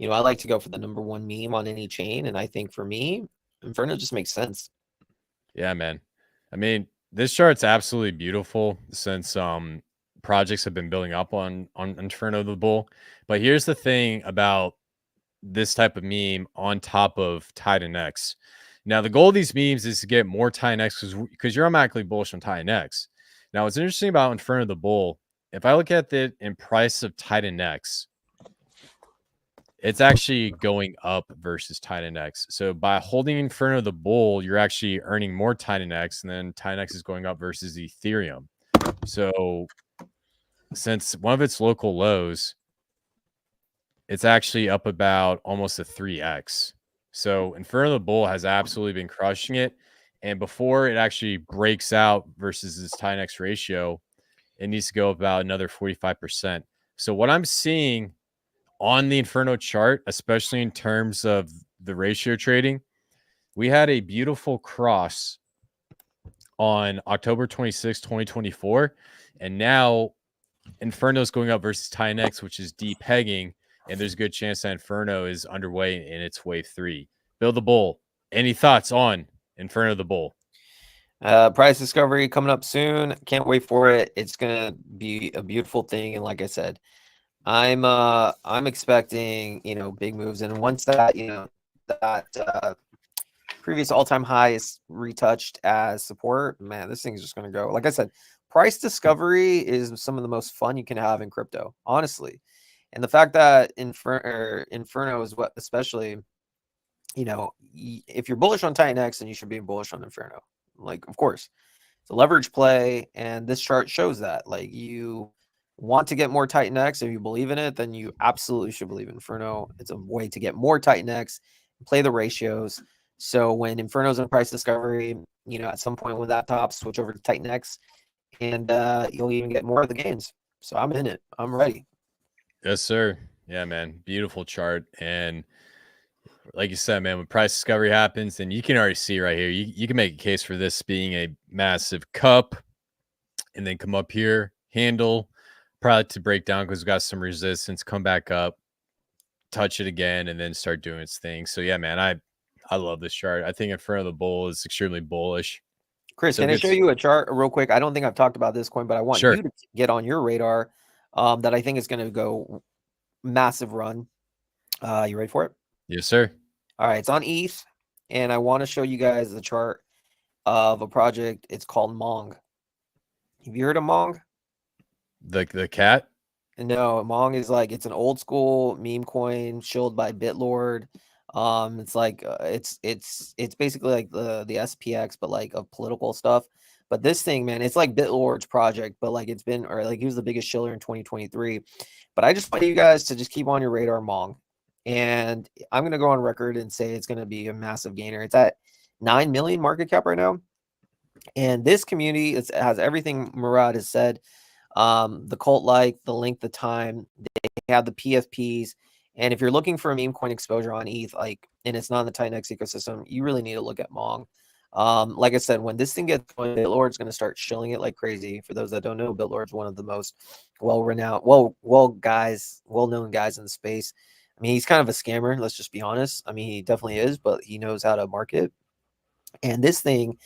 [SPEAKER 2] like to go for the number one meme on any chain. And I think for me, Inferno just makes sense.
[SPEAKER 1] Yeah, man. I mean, this chart's absolutely beautiful since projects have been building up on Inferno the Bull. But here's the thing about this type of meme on top of Titan X. Now, the goal of these memes is to get more Titan X because you're automatically bullish on Titan X. Now, what's interesting about Inferno the Bull, if I look at it in price of Titan X, it's actually going up versus Titan X. So by holding Inferno the Bull, you're actually earning more Titan X, and then Titan X is going up versus Ethereum. So since one of its local lows, it's actually up about almost a 3x. So Inferno the Bull has absolutely been crushing it. And before it actually breaks out versus this Titan X ratio, it needs to go about another 45%. So what I'm seeing on the Inferno chart, especially in terms of the ratio trading, we had a beautiful cross on October 26, 2024. And now Inferno is going up versus Titan X, which is depegging. And there's a good chance that Inferno is underway in its wave 3. Build the bull. Any thoughts on Inferno the Bull?
[SPEAKER 2] Price discovery coming up soon. Can't wait for it. It's gonna be a beautiful thing. And like I said, I'm expecting, you know, big moves. And once that, you know, that previous all-time high is retouched as support, man, this thing's just gonna go. Like I said, price discovery is some of the most fun you can have in crypto, honestly. And the fact that Inferno is what, especially, you know, if you're bullish on Titan X, then you should be bullish on Inferno. Like, of course, it's a leverage play, and this chart shows that. Like, you want to get more Titan X, if you believe in it, then you absolutely should believe in Inferno. It's a way to get more Titan X, play the ratios. So when Inferno's in price discovery, you know, at some point when that tops, switch over to Titan X, and you'll even get more of the gains. So I'm in it. I'm ready.
[SPEAKER 1] Yes, sir. Yeah, man. Beautiful chart. And like you said, man, when price discovery happens, then you can already see right here. You can make a case for this being a massive cup and then come up here, handle, probably to break down because we've got some resistance, come back up, touch it again, and then start doing its thing. So yeah, man, I love this chart. I think Inferno the Bull is extremely bullish.
[SPEAKER 2] Chris,
[SPEAKER 1] So
[SPEAKER 2] can I show you a chart real quick? I don't think I've talked about this coin, but I want
[SPEAKER 1] Sure.
[SPEAKER 2] you to get on your radar that I think is going to go massive run. You ready for it?
[SPEAKER 1] Yes, sir.
[SPEAKER 2] All right, it's on ETH, and I want to show you guys the chart of a project. It's called Mong. Have you heard of Mong?
[SPEAKER 1] The cat?
[SPEAKER 2] No, Mong is like, it's an old school meme coin shilled by Bitlord. It's like it's basically like the SPX, but like of political stuff. But this thing, man, it's like Bitlord's project, but like it's been, or like he was the biggest shiller in 2023. But I just want you guys to just keep on your radar Mong. And I'm gonna go on record and say it's gonna be a massive gainer. It's at 9 million market cap right now. And this community has everything Murad has said. The cult like, the length of time, they have the PFPs. And if you're looking for a meme coin exposure on ETH, like, and it's not in the Titan X ecosystem, you really need to look at Mong. Like I said, when this thing gets going, Bitlord's going to start shilling it like crazy. For those that don't know, Bitlord's one of the most well-renowned, well-known guys in the space. I mean, he's kind of a scammer, let's just be honest. I mean, he definitely is, but he knows how to market. And this thing,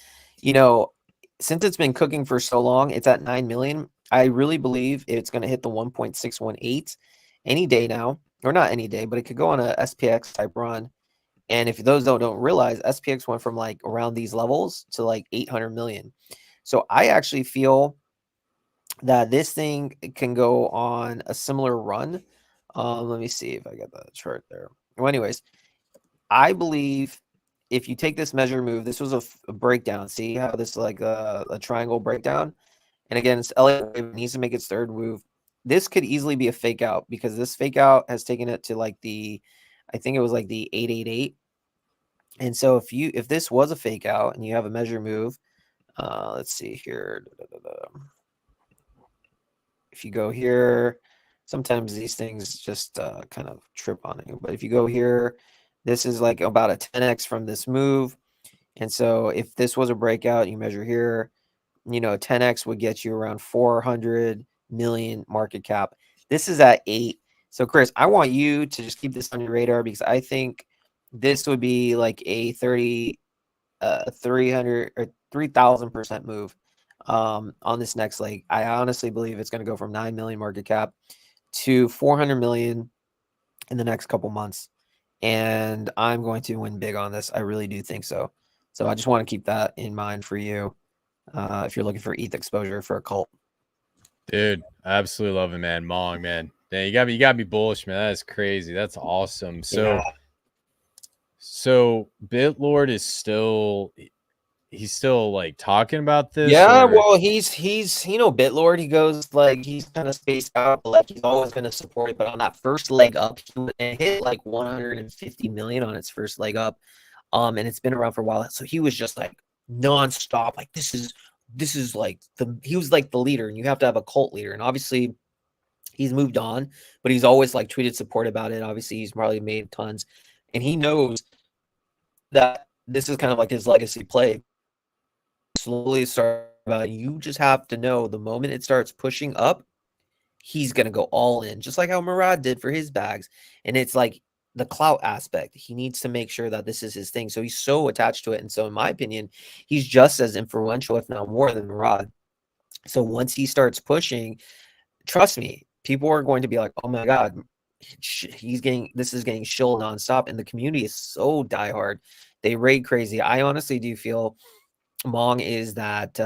[SPEAKER 2] you know, since it's been cooking for so long, it's at 9 million. I really believe it's going to hit the 1.618 any day now, or not any day, but it could go on a SPX type run. And if those don't realize, SPX went from like around these levels to like 800 million. So I actually feel that this thing can go on a similar run. Let me see if I got the chart there. Well, anyways, I believe if you take this measure move, this was a breakdown. See how this is like a triangle breakdown? And again, it's Elliott needs to make its third move. This could easily be a fake out because this fake out has taken it to like the, I think it was like the 888. And so if this was a fake out and you have a measure move, let's see here. If you go here, sometimes these things just kind of trip on you. But if you go here, this is like about a 10x from this move. And so if this was a breakout, you measure here, you know, 10x would get you around 400 million market cap. This is at 8. So Chris, I want you to just keep this on your radar because I think this would be like a 300 or 3,000% move on this next leg. I honestly believe it's going to go from 9 million market cap to 400 million in the next couple months. And I'm going to win big on this. I really do think so. So I just want to keep that in mind for you if you're looking for ETH exposure for a cult.
[SPEAKER 1] Dude, I absolutely love it, man. Mong, man. Dang, you got me bullish, man. That is crazy. That's awesome. So,
[SPEAKER 2] Yeah.
[SPEAKER 1] so Bitlord is he's still like talking about this.
[SPEAKER 2] Yeah,
[SPEAKER 1] or...
[SPEAKER 2] well, he's you know, Bitlord, he goes like he's kind of spaced out, but like he's always going to support it. But on that first leg up, it hit like 150 million on its first leg up. And it's been around for a while. So he was just like nonstop, like this is like he was like the leader, and you have to have a cult leader. And obviously he's moved on, but he's always like tweeted support about it. Obviously, he's probably made tons, and he knows that this is kind of like his legacy play. Slowly start about, you just have to know the moment it starts pushing up, he's gonna go all in, just like how Murad did for his bags. And it's like the clout aspect. He needs to make sure that this is his thing. So he's so attached to it. And so in my opinion, he's just as influential, if not more than Rod. So once he starts pushing, trust me, people are going to be like, oh my God, this is getting shill nonstop. And the community is so diehard. They raid crazy. I honestly do feel Mong is that,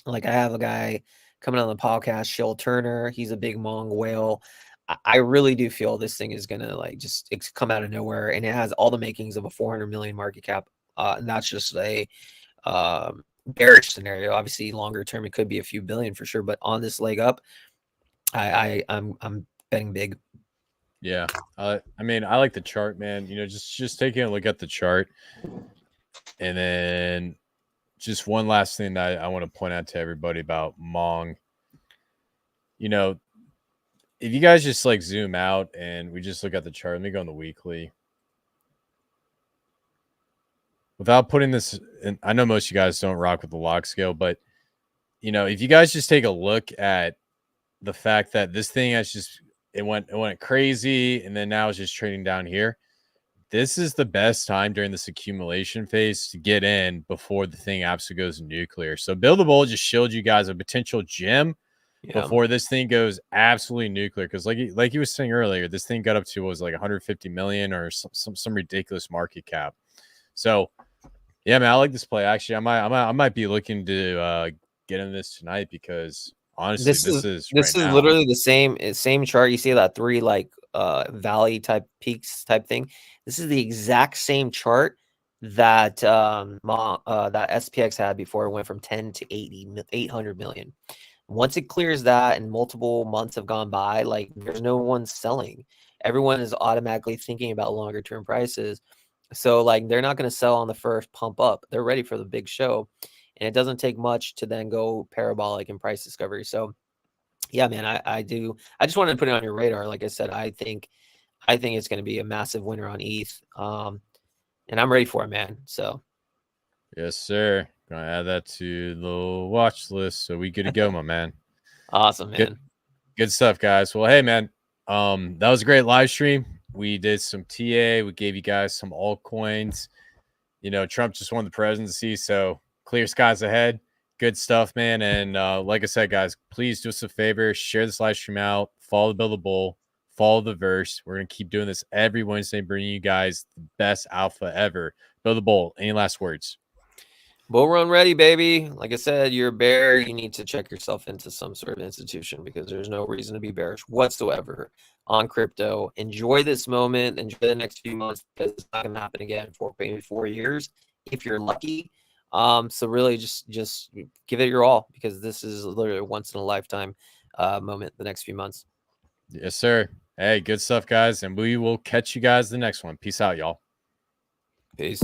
[SPEAKER 2] like I have a guy coming on the podcast, Shill Turner. He's a big Mong whale. I really do feel this thing is gonna like just come out of nowhere, and it has all the makings of a 400 million market cap. And that's just a bearish scenario. Obviously, longer term, it could be a few billion for sure. But on this leg up, I'm betting big.
[SPEAKER 1] Yeah, I mean, I like the chart, man. You know, just taking a look at the chart, and then just one last thing that I want to point out to everybody about Mong. You know, if you guys just like zoom out and we just look at the chart, let me go on the weekly. Without putting this in, I know most of you guys don't rock with the log scale, but you know, if you guys just take a look at the fact that this thing has just it went crazy, and then now it's just trading down here. This is the best time during this accumulation phase to get in before the thing absolutely goes nuclear. So Build the Bull just showed you guys a potential gem before this thing goes absolutely nuclear. Because like you was saying earlier, this thing got up to was like 150 million or some ridiculous market cap. So yeah, man, I like this play. Actually, I might be looking to get in this tonight because honestly, this is
[SPEAKER 2] literally the same chart. You see that 3 like valley type peaks type thing. This is the exact same chart that that SPX had before it went from 10 to 800 million. Once it clears that and multiple months have gone by, like there's no one selling. Everyone is automatically thinking about longer term prices. So like they're not going to sell on the first pump up. They're ready for the big show. And it doesn't take much to then go parabolic in price discovery. So yeah, man, I just wanted to put it on your radar. Like I said, I think it's going to be a massive winner on ETH. And I'm ready for it, man. So
[SPEAKER 1] yes, sir. Gonna add that to the watch list so we good to go, my man.
[SPEAKER 2] Awesome, man.
[SPEAKER 1] Good stuff, guys. Well, hey, man, that was a great live stream. We did some TA. We gave you guys some altcoins. You know, Trump just won the presidency, so clear skies ahead. Good stuff, man. And like I said, guys, please do us a favor. Share this live stream out. Follow the Build the Bull. Follow the verse. We're going to keep doing this every Wednesday, bringing you guys the best alpha ever. Build the Bull. Any last words?
[SPEAKER 2] Bull run ready, baby. Like I said, you're a bear. You need to check yourself into some sort of institution because there's no reason to be bearish whatsoever on crypto. Enjoy this moment. Enjoy the next few months because it's not going to happen again for maybe 4 years if you're lucky. So really just give it your all because this is literally a once in a lifetime moment the next few months.
[SPEAKER 1] Yes, sir. Hey, good stuff, guys. And we will catch you guys the next one. Peace out, y'all.
[SPEAKER 2] Peace.